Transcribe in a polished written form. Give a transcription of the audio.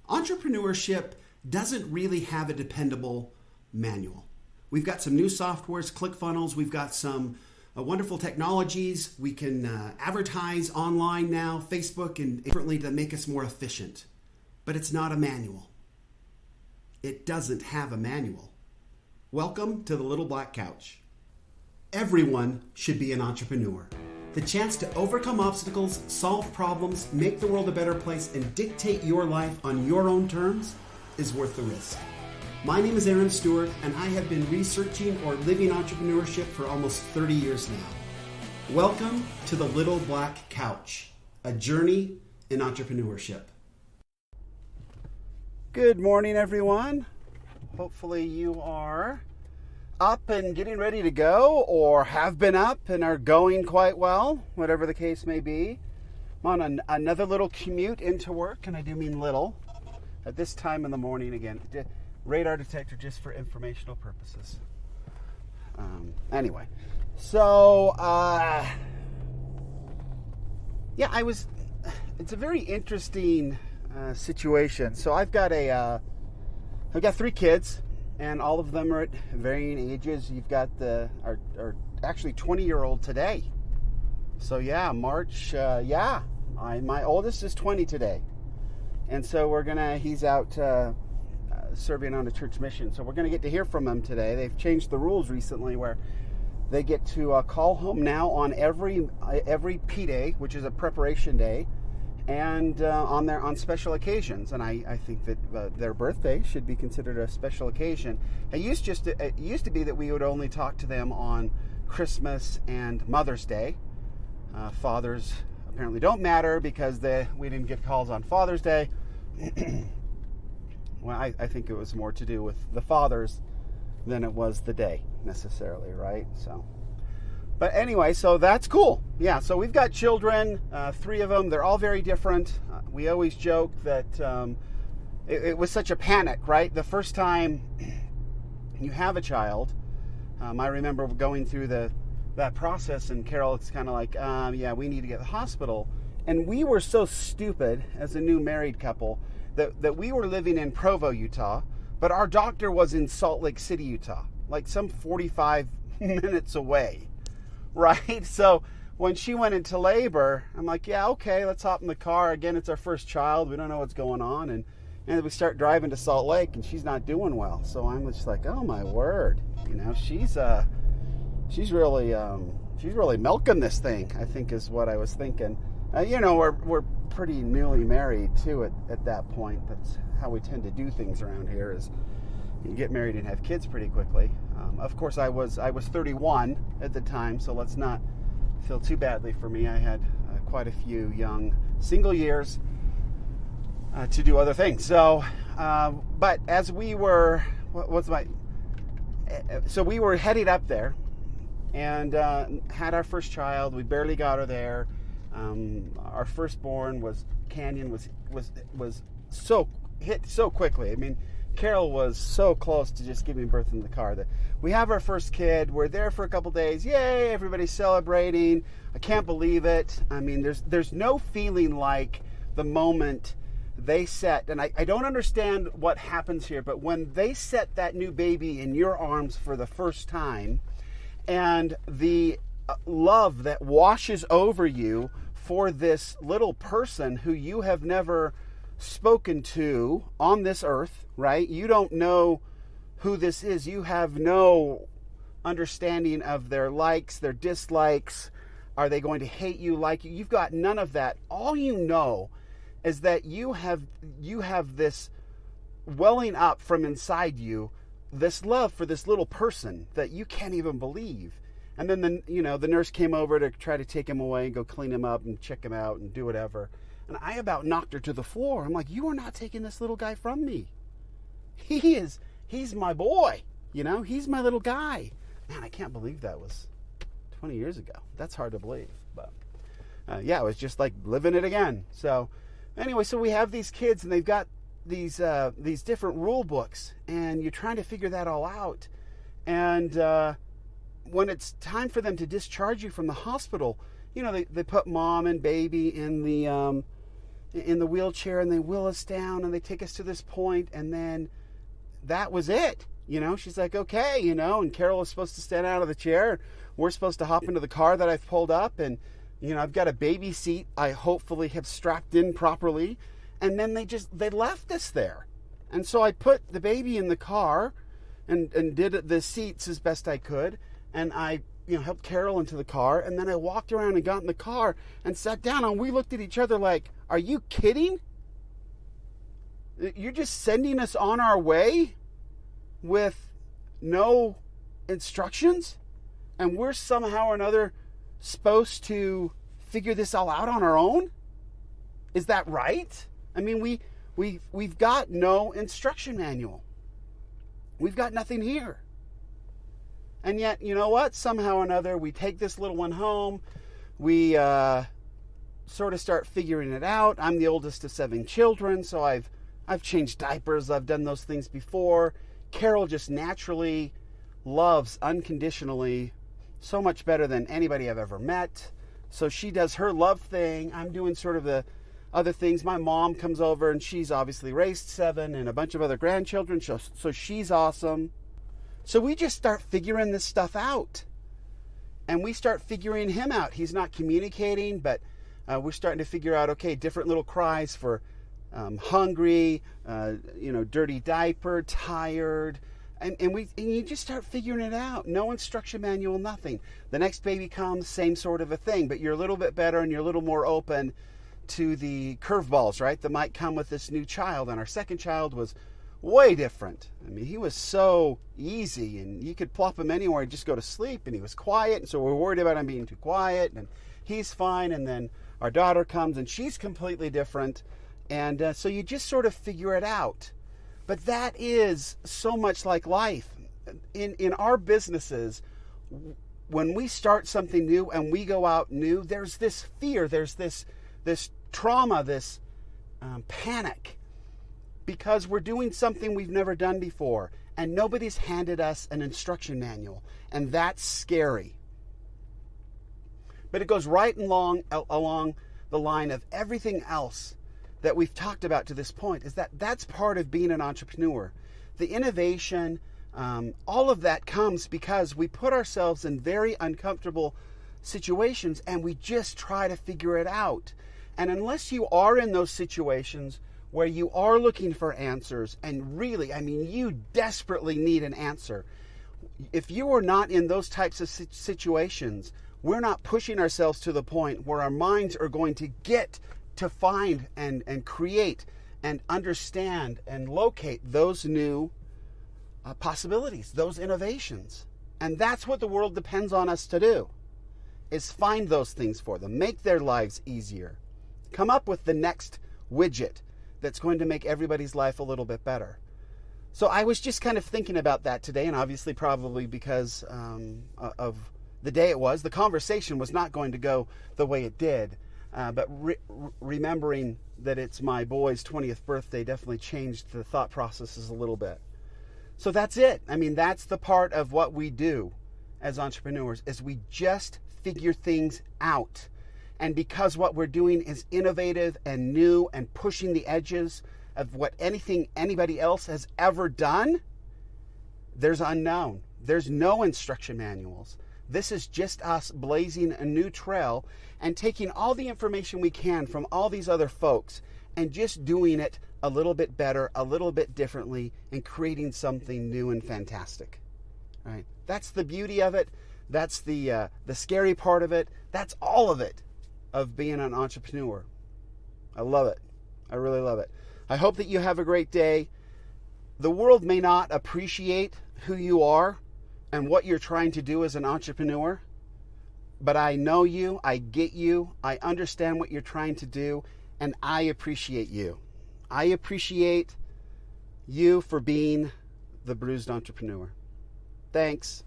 Entrepreneurship doesn't really have a dependable manual. We've got some new softwares, ClickFunnels. We've got some wonderful technologies. We can advertise online now, Facebook, and differently to make us more efficient. But it's not a manual. It doesn't have a manual. Welcome to the Little Black Couch. Everyone should be an entrepreneur. The chance to overcome obstacles, solve problems, make the world a better place, and dictate your life on your own terms is worth the risk. My name is Aaron Stewart, and I have been researching or living entrepreneurship for almost 30 years now. Welcome to the Little Black Couch, a journey in entrepreneurship. Good morning, everyone. Hopefully you are up and getting ready to go, or have been up and are going quite well, whatever the case may be. I'm on another little commute into work, and I do mean little, at this time in the morning again. Radar detector just for informational purposes. Anyway, so it's a very interesting situation. So I've got three kids, and all of them are at varying ages. You've got our actually 20-year-old today. So yeah, March. My oldest is 20 today, and so he's out serving on a church mission. So we're gonna get to hear from him today. They've changed the rules recently where they get to call home now on every P day, which is a preparation day, and on special occasions. And I think that their birthday should be considered a special occasion. It used to be that we would only talk to them on Christmas and Mother's Day. Fathers apparently don't matter because we didn't get calls on Father's Day. Well, I think it was more to do with the fathers than it was the day necessarily, right? So, but anyway, so that's cool. Yeah, so we've got children, three of them. They're all very different. We always joke that it was such a panic, right? The first time you have a child, I remember going through that process, and Carol, it's kind of like, we need to get to the hospital. And we were so stupid as a new married couple that we were living in Provo, Utah, but our doctor was in Salt Lake City, Utah, like some 45 minutes away, right? So when she went into labor, I'm like, yeah, okay, let's hop in the car. Again, it's our first child. We don't know what's going on. And we start driving to Salt Lake, and she's not doing well. So I'm just like, oh my word, she's really milking this thing, I think is what I was thinking. We're pretty newly married too at that point. That's how we tend to do things around here, is you get married and have kids pretty quickly. Of course, I was 31 at the time, so let's not feel too badly for me. I had quite a few young single years to do other things. So, but as we were, so we were headed up there and had our first child. We barely got her there. Our firstborn was so hit so quickly. I mean, Carol was so close to just giving birth in the car that we have our first kid. We're there for a couple days. Yay! Everybody's celebrating. I can't believe it. I mean, there's no feeling like the moment they set, and I don't understand what happens here, but when they set that new baby in your arms for the first time, and the love that washes over you for this little person who you have never spoken to on this earth, right? You don't know who this is. You have no understanding of their likes, their dislikes. Are they going to hate you, like you? You've got none of that. All you know is that you have this welling up from inside you, this love for this little person that you can't even believe. And then the nurse came over to try to take him away and go clean him up and check him out and do whatever. And I about knocked her to the floor. I'm like, you are not taking this little guy from me. He's my boy. He's my little guy. Man, I can't believe that was 20 years ago. That's hard to believe. But it was just like living it again. So anyway, so we have these kids, and they've got these different rule books, and you're trying to figure that all out. And when it's time for them to discharge you from the hospital, they put mom and baby in in the wheelchair, and they wheel us down and they take us to this point, and then that was it. She's like, okay, and Carol is supposed to stand out of the chair. We're supposed to hop into the car that I've pulled up, and I've got a baby seat I hopefully have strapped in properly, and then they left us there. And so I put the baby in the car and did the seats as best I could, and I helped Carol into the car, and then I walked around and got in the car and sat down, and we looked at each other like, are you kidding? You're just sending us on our way with no instructions, and we're somehow or another supposed to figure this all out on our own? Is that right? I mean, we've got no instruction manual. We've got nothing here. And yet, you know what? Somehow or another, we take this little one home. We sort of start figuring it out. I'm the oldest of 7 children, so I've changed diapers. I've done those things before. Carol just naturally loves unconditionally so much better than anybody I've ever met. So she does her love thing. I'm doing sort of the other things. My mom comes over, and she's obviously raised 7 and a bunch of other grandchildren, so she's awesome. So we just start figuring this stuff out. And we start figuring him out. He's not communicating, but we're starting to figure out, okay, different little cries for hungry, dirty diaper, tired. And you just start figuring it out. No instruction manual, nothing. The next baby comes, same sort of a thing, but you're a little bit better and you're a little more open to the curveballs, right, that might come with this new child. And our second child was way different. I mean, he was so easy, and you could plop him anywhere and just go to sleep, and he was quiet, and so we're worried about him being too quiet, and he's fine. And then our daughter comes, and she's completely different, and so you just sort of figure it out. But that is so much like life. In our businesses, when we start something new and we go out new, there's this fear, there's this trauma, this panic, because we're doing something we've never done before, and nobody's handed us an instruction manual, and that's scary. But it goes right along the line of everything else that we've talked about to this point, is that's part of being an entrepreneur. The innovation, all of that comes because we put ourselves in very uncomfortable situations, and we just try to figure it out. And unless you are in those situations where you are looking for answers, and really, I mean, you desperately need an answer. If you are not in those types of situations, we're not pushing ourselves to the point where our minds are going to get to find and create and understand and locate those new possibilities, those innovations. And that's what the world depends on us to do, is find those things for them, make their lives easier, come up with the next widget that's going to make everybody's life a little bit better. So I was just kind of thinking about that today, and obviously probably because of the day it was, the conversation was not going to go the way it did. But remembering that it's my boy's 20th birthday definitely changed the thought processes a little bit. So that's it. I mean, that's the part of what we do as entrepreneurs, is we just figure things out. And because what we're doing is innovative and new and pushing the edges of what anybody else has ever done, there's unknown. There's no instruction manuals. This is just us blazing a new trail and taking all the information we can from all these other folks and just doing it a little bit better, a little bit differently, and creating something new and fantastic. Right? That's the beauty of it. That's the scary part of it. That's all of it, of being an entrepreneur. I love it. I really love it. I hope that you have a great day. The world may not appreciate who you are and what you're trying to do as an entrepreneur, but I know you, I get you, I understand what you're trying to do, and I appreciate you. I appreciate you for being the bruised entrepreneur. Thanks.